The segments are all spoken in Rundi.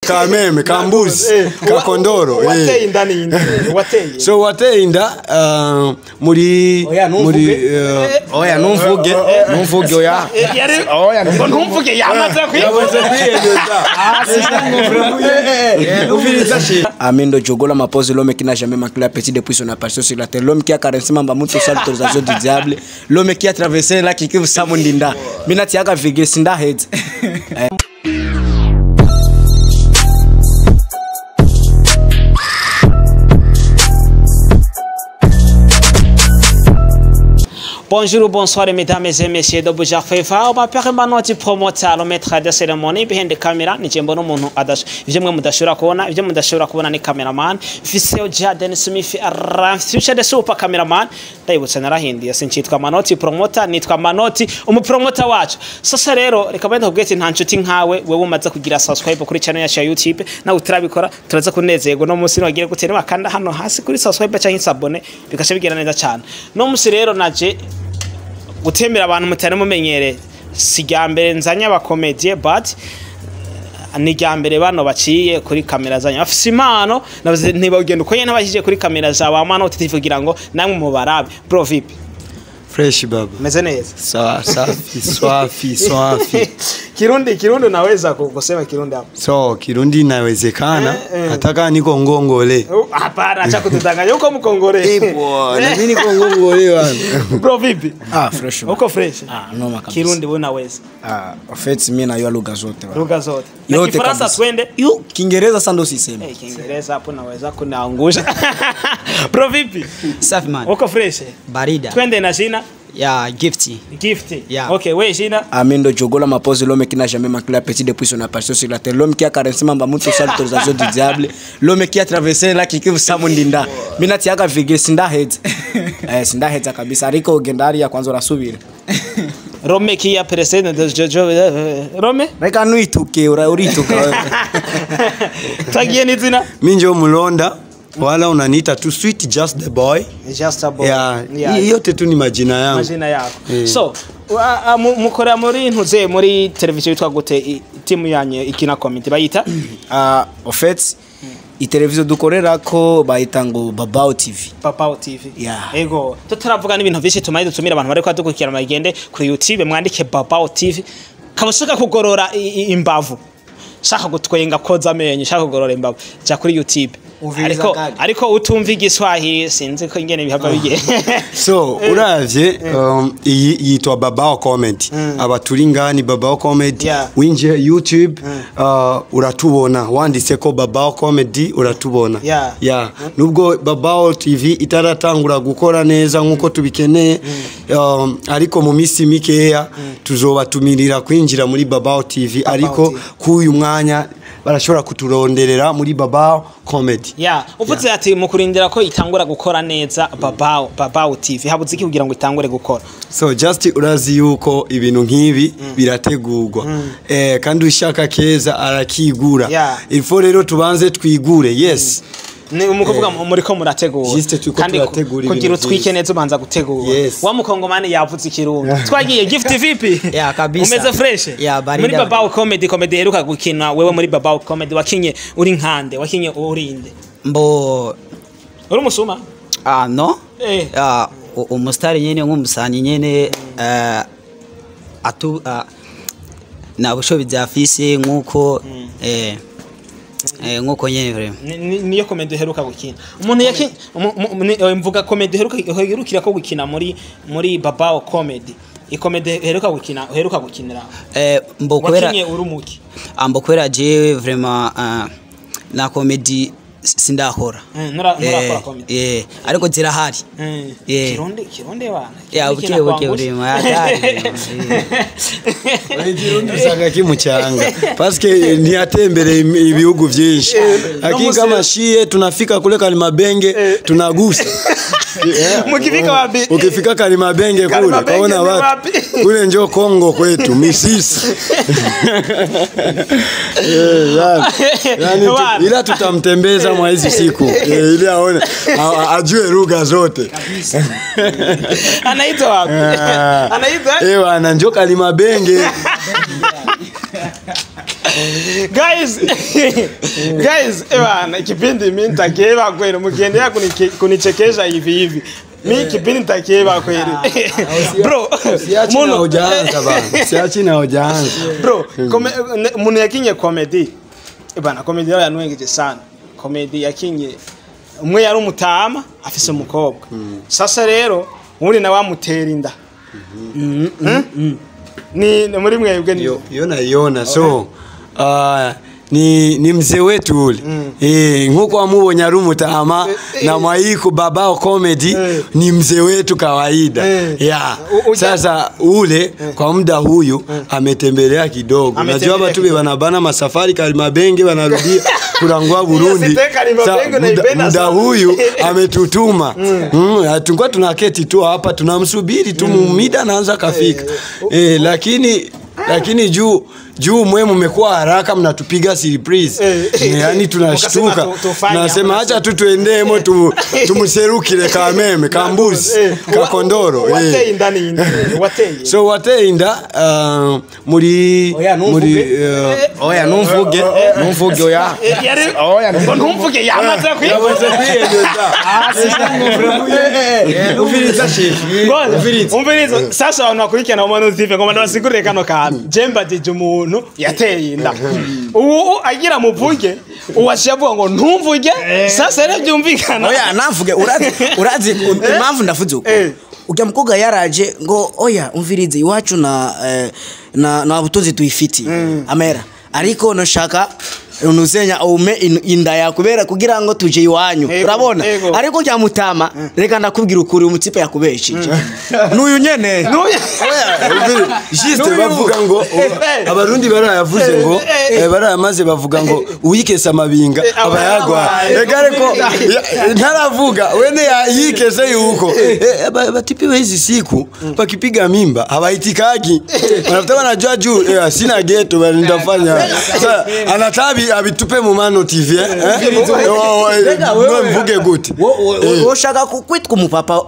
Kameme, kambuzi, kakondoro. Wateye indani indani. Wateye. So wateye inda muri oya numvuge oya. Oya numvuge yamaze kwiyemeza. Amendo Jogola ma pose l'homme qui n'a jamais manqué la petite depuis son apparition sur la terre, l'homme qui a caressé mamba mutu sal autorisation du diable, l'homme qui a traversé la qui kivu samundinda. Minati yaka vige sinda head. Bonjour, bonsoir mesdames et messieurs de Buja Fefa. On m'appelle Manoti promoteur, le maître de cérémonie behind the camera. Ni jembo no muntu adash. Ivyo mwe mudashobora kubona, ivyo mudashobora kubona ni cameraman. Fiseo Jaden Smith future the super cameraman. Ndayibutse narahindiye sinchitwa Manoti promoter, nitwa Manoti umupromoter wacu. Sasa rero reka bende kubwete nta nshuti nkawe wewe umaze kugira subscribe kuri channel yacu ya YouTube na utarabikora turaza kunezerwa no munsi wagiye gutera bakanda hano hasi kuri subscribe cyangwa insabone bikashe bigira neza cyane. No munsi rero naje gutemera abantu mutane mumenyere sijyambere nzanya abakomedie but ni jyambere bano baciye kuri kamera zanya afise impano navuze ntibagenda uko yene nabashije kuri kamera za ba mano tutivugira ngo namwe mu barabe bro vip fresh baba meze neza swafi Kirundi naweza kusema Kirundi hapo so Kirundi inawezekana hata kama niko ngongole hapana acha kutudanganya uko mkongole bwana mimi niko ngongole bwana bro vipi Fresh uko fresh no makabisa Kirundi unaweza en fait mimi na lugha zote yote Kifaransa twende Kiingereza sasa ndo siseme Kiingereza hapo naweza kunaangusha bro vipi safi man uko fresh barida twende na jina ya gifty yeah. Okay wewe jina Amendo Jogola ma pose l'homme qui n'a jamais manqué la petite depuis son apparition sur la terre, l'homme qui a caressé mamba mutu sal autorisation du diable, l'homme qui a traversé la qui kivu samundinda. Minati yaka vige sinda head sinda head kabisa ariko gendari ya kwanza rasubira Rome qui a president de Jojo Rome reka nuituke urituka tagie ni zina mimi ndio mulonda wala unaniita tu sweet just the boy yeah. Yote tu ni majina yako so mukora muri ntuze muri televiziyo yitwa gute timu yanye ikina comedy bayita en fait i televiziyo dukorera ko bayita ngo Babao TV ego tutaravuga n'ibintu byinshi tumaye dutumira abantu bari kwadukurikira magende kuri YouTube mwandike Babao TV kabashaka kugorora imbavu shaka gutwenga koza amenyo shaka kugorora imbavu ja kuri YouTube ariko utumva igiswahili sinzi ko ingene bihava bigiye so uravye yitwa Babao Comedy abaturi ngani Babao Comedy winje YouTube uratubona wanditse ko Babao Comedy uratubona nubwo Babao TV itaratangura gukora neza nkuko tubikeneye ariko mu misi mikeya tuzobatumirira kwinjira muri Babao TV ariko kuyu mwanya barashobora kuturonderera muri Babao Comedy uvuze ati mukurindira ko itangura gukora neza Babao TV habuze iki kugira ngo itangure gukora so just urazi yuko ibintu nkibi birategurwa kandi ushaka keza arakigura ifo rero tubanze twigure yes ni umukuvuga muri ko murategura kandi kugira utwike neza ubanza gutegura wa mukongomane yavuze Kirundi twagiye gift vipi kabisa umeze fresh muri Babao Comedy heruka gukina wewe muri Babao Comedy wakinye uri nkande wakinye urinde mbo uri musuma no umustari nyene nk'umusanyi nyene atu na bushobi byafise nkuko nkuko nyene niyo comedy heruka gukina umuntu mvuga comedy herukira ko gukina muri Babao Comedy ikomede heruka gukinira mbo kwera wakinye urumuki ambo kwera je vraiment na comedy sindahora nura comedy ariko zirahari Kirundi bana uke urima atari Kirundi usanga kimucyanga parce que ni atembere ibihugu byinshi hakika mashie tunafika kule Kalimabenge tunagusa ukifika Kalimabenge kule kaona watu kule njoo Kongo kwetu misisi yani ila tutamtembeza mwa hizi siku ili aone ajue lugha zote anaitwa wapi anaitwa njoo Kalimabenge Guys, bwana kipindi mimi nitakeba kweli mkiendelea kunichekesha hivi. Mimi kipindi nitakeba kweli. Bro, Siachi hujaanza bana. Siachi hujaanza. Bro, munu yakinye comedy. Bwana comedy yao yanwengeje sana. Comedy yakinye umwe yari umutama afise umukobwa. Sasa rero uri na wamutera inda. Ni muri mwebwe ni yo naiona so ni mzee wetu ule nkuko amubonye ari umutama na Mwaiko Babao Comedy ni mzee wetu kawaida sasa ule kwa muda huyu ametembelea kidogo unajua watu wanabana masafari Kalimabenge wanarudia kurangwa Burundi muda huyu ametutuma tulikuwa tunaketi tu hapa tunamsubiri tu muda anaanza kafika lakini juu mwe mmekuwa haraka mnatupiga surprise yani tunashtuka nasema acha tu tuendemo tumserukire kameme kambuzi kakondoro so wateinda muri oya numvuge oya numvuge yamaze umviriza sasa wanakurikirana umuntu uzive ngo basigurire kano kantu jemba jeje umuntu yateye inda uwo agira muvuge uwashavuga ngo ntumvuge sasa rero byumvikana oya navuge urazi impamvu ndavuze uko ujya mukobwa yaraje ngo oya umvirize iwacu na butunzi tuyifiti amera ariko noshaka unuzenya ume inda yakubera kugira ngo tuje iwanyu urabona ariko cya mutama reka ndakubwira ukuri umutipe yakubeshije nuyu nyene juste bavuga ngo abarundi barayavuze ngo barayamaze bavuga ngo uyikesa amabinga abayagwa egareko ntaravuga wene yikese yuko batipi bezi siku bakipiga mimba hawaitikagi wanafuta wanajua juu sina geto bali ndafanya anatabi abitupe mu Mano TV mvuge gute ushaka kwitwa umupapa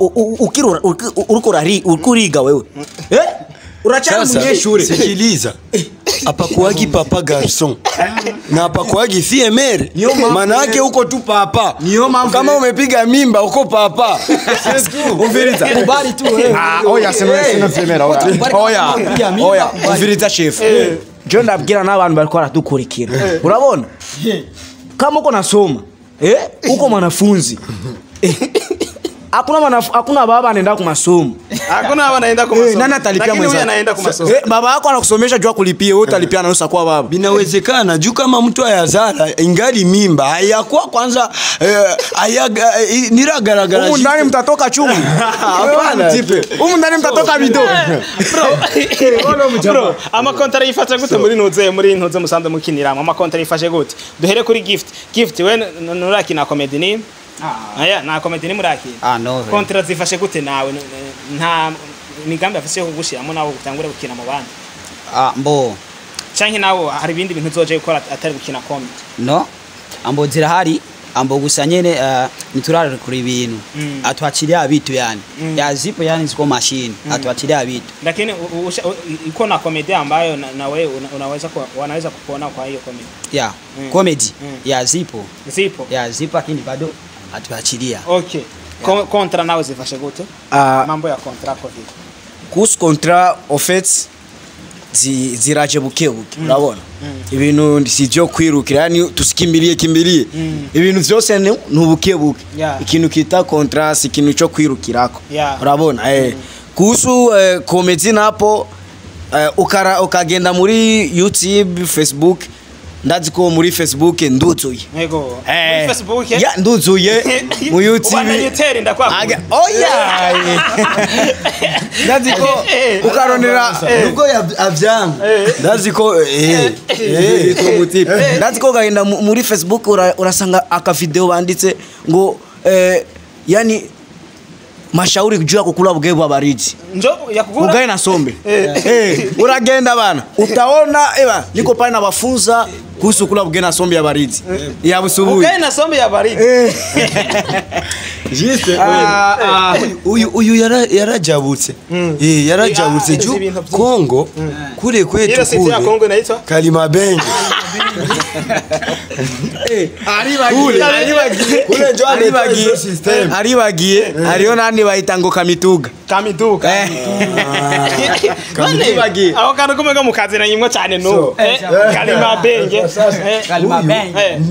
ukuriga wewe urachana munyeshure sikiliza hapa kuagi papa garçon na hapa kuagi fille mère maana yake uko tu papa kama umepiga mimba uko papa umviriza kubali tu wewe oya sino semera oya umviriza chef John ndabwira n'abantu bariko baradukurikira urabona kama uko nasoma uko mwanafunzi hakuna baba anaenda kwa masomo nani atalipia mwenzake baba yako anakusomesha jua kulipia wewe utalipia na nusu kwa baba binawezekana juu kama mtu ayazala ingali mimba hayakuwa kwanza niragaragara huko ndani mtatoka chungu hapana huko ndani mtatoka bido bro ama kontra ifata gute muri ntuze musanze mukiniramo ama kontra ifashe gute duhere kuri gift we nuraki na comedy ni aya na comedy ni muraki no kontra zifashe gute nawe nta migambi afise yo kugushiramo nawe gutangura gukina mu bandi mbo canke nawe hari ibindi bintu uzoje gukora atari gukina comedy no ambo zirahari ambo gusa nyene niturare kuri ibintu atwachiriya abitu yani yazipo yani ziko machine atwachiriya abitu lakini iko na comedy ambayo na wewe wanaweza kuona kwa hiyo comedy comedy yazipo lakini bado atwachiriya okay kontra nawe zifashe gute mambo ya kontra kwa hiyo kus kontra offense ziraje bukebuke urabona ibintu sivyo kwirukira yani tusikimbiliye ibintu byose ni ubukebuke ikintu kita contrast ikintu cyo kwirukirako urabona kuhusu comedy napo ukagenda muri YouTube Facebook ndazi ko muri Facebook nduzuye yego muri Facebook nduzuye mu YouTube wanayitera ndakwakuye oya ndazi ko ukaronera nubwo avyanga ndazi ko ndazi ko gahenda muri Facebook urasanga aka video banditse ngo yani mashauri kujua kukula bugebo abariji njo yakugura ugaye na sombe uragenda bana utaona niko pale na bafunza kuhusu kula bugena sombe ya baridi ya busubuhi Bugena na sombe ya baridi Juste uyu yarajabutse yarajabutse izi bintu byinshi. Kongo kule kwetu Ile sisi ya Kongo inaitwa Kalimabenge kule njo aribagiye system aribagiye ariyo nandi bayita ngo kamituga Kamituga Kamituga. aho kantu kumwe mu kazi na nyimwe cyane no Kalimabenge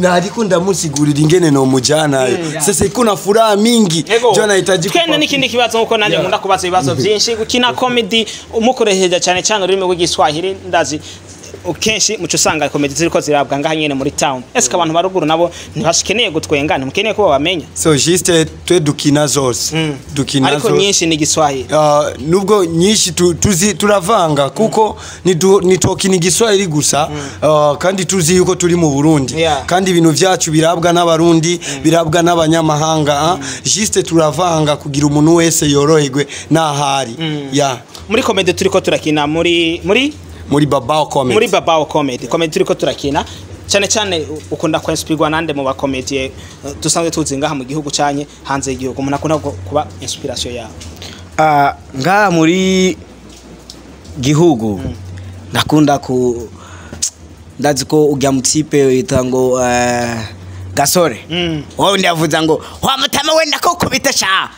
nariko ndamusigurira ingene no mujana sasa iko na furaha mingi jo nahitaji twende n'ikindi kibazo nkuko nanjye nkunda kubaza ibibazo byinshi gukina comedy umukoresheje cyane cyane ururimi rw'igiswahili ndazi ukenshi muco usanga comedy ziriko zirabwa ngaha nyene muri town eske abantu baruguru nabo ntibashikeneye gutwenga ntimukeneye ko babamenya so juste twe dukina zose dukina ariko zose nyinshi ni giswahili nubwo nyinshi turavanga kuko nitokina igiswahili gusa kandi tuzi yuko turi mu Burundi kandi ibintu vyacu birabwa n'abarundi birabwa n'abanyamahanga juste turavanga kugira umuntu wese yoroherwe nahari muri comedy turiko turakina muri Babao Comedy muri Babao Comedy turiko turakina cyane cyane ukunda kwinspirwa nande mu ba comedy dusanzwe tuzi ngaha mu gihugu cyanye hanze y'igihugu umuntu akunda kuba inspiration yawe ngaha muri gihugu nakunda ku ndazi ko ujya mutipe yitango Gasore wowe ndavuza ngo wa mutama wenda ko kubita sha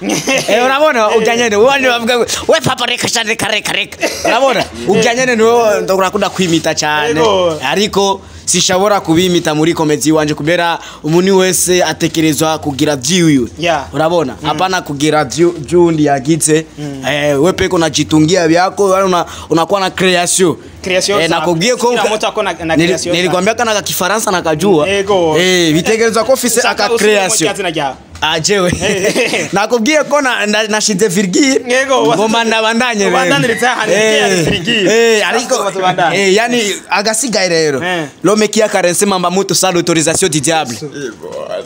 urabona ujyanye wandi bavuga we papa reka sha reka urabona ujyanye no ndakunda kwimita cyane ariko sishabora kubimita muri comedy wanje kubera umuntu wese atekerezwa kugira view urabona hapana kugira jundi yagize we peko najitungia byako unakuwa na creation nakubwiye ko nilikwambia kana Kifaransa nakajua bitegerezwa ko fise aka creation ajewe nakubwiye ko nashize virgule ngoma ndabandanye ariko yani agasigaye rero l'homme qui a caressé mamba mutu sans l'autorisation du diable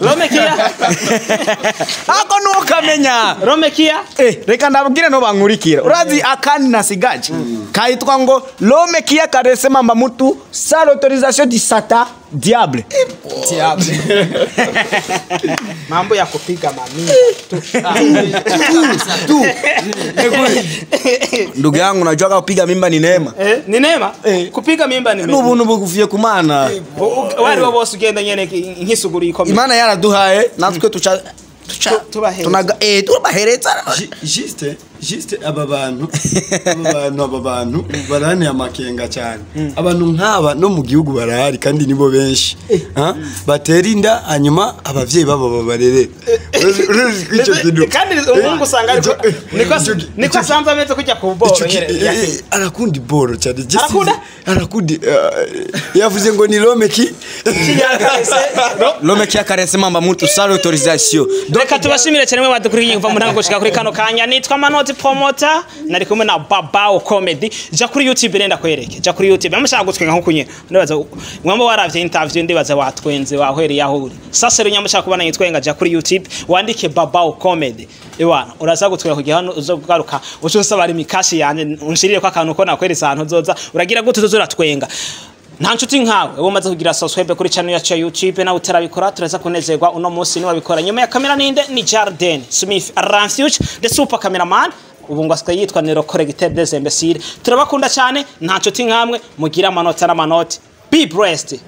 l'homme qui a ako no kamenya l'homme qui a reka ndabwire no bankurikira urazi akandi nasigaje kaitwa ngo l'homme qui a caressé mamba mutu sans l'autorisation du Satan diable mambo ya kupiga mamia tu ndugu yangu unajua kupiga mimba ni neema ni neema kupiga mimba ni neema n'ubuntu bugufiye kumana wari wo bose ugenda nyene nk'isuguru yikomeye imana yaraduhaye natwe tubahereza juste aba bantu barane amakenga cyane abantu nk'aba no mu gihugu barahari kandi nibo benshi batera inda hanyuma abavyeyi babo babarere kandi umuntu usanga ariko niko asanzwe ameze kujya ku boro arakundi boro cyane arakundi yavuze ngo ni l'homme qui a caressé mamba mutu sans l'autorisation reka tubashimire cyane mwe badukuriye kuva mu ntango gushika kuri kano kanya nitwa Manoti Promoter nari kumwe na Babao Comedy ja kuri YouTube nenda kwereke ja kuri YouTube amushaka gutwenga nko kunye ndabaza mwambo waravye interview ndibaza watwenze wahwereye ahuri sasa rero nyamushaka kubana yitwenga ja kuri YouTube wandike Babao Comedy ewana uraza gutwenga kugira hano uzogaruka ucusaba ari mikashi yanje unshirire ko akantu ko nakwereza ahantu uzoza uragira gute uzoratwenga nta nshuti nkawe ubu maze kugira subscribe kuri channel yacu ya YouTube na utarabikora turaza kunezerwa uno munsi ni wabikora nyuma ya kamera ninde ni Jordan Smith Ranfuge the super cameraman ubu ngo asika yitwa Nero Correcteur des Imbéciles turabakunda cyane nta nshuti nkamwe mugira amanota n'amanoti be blessed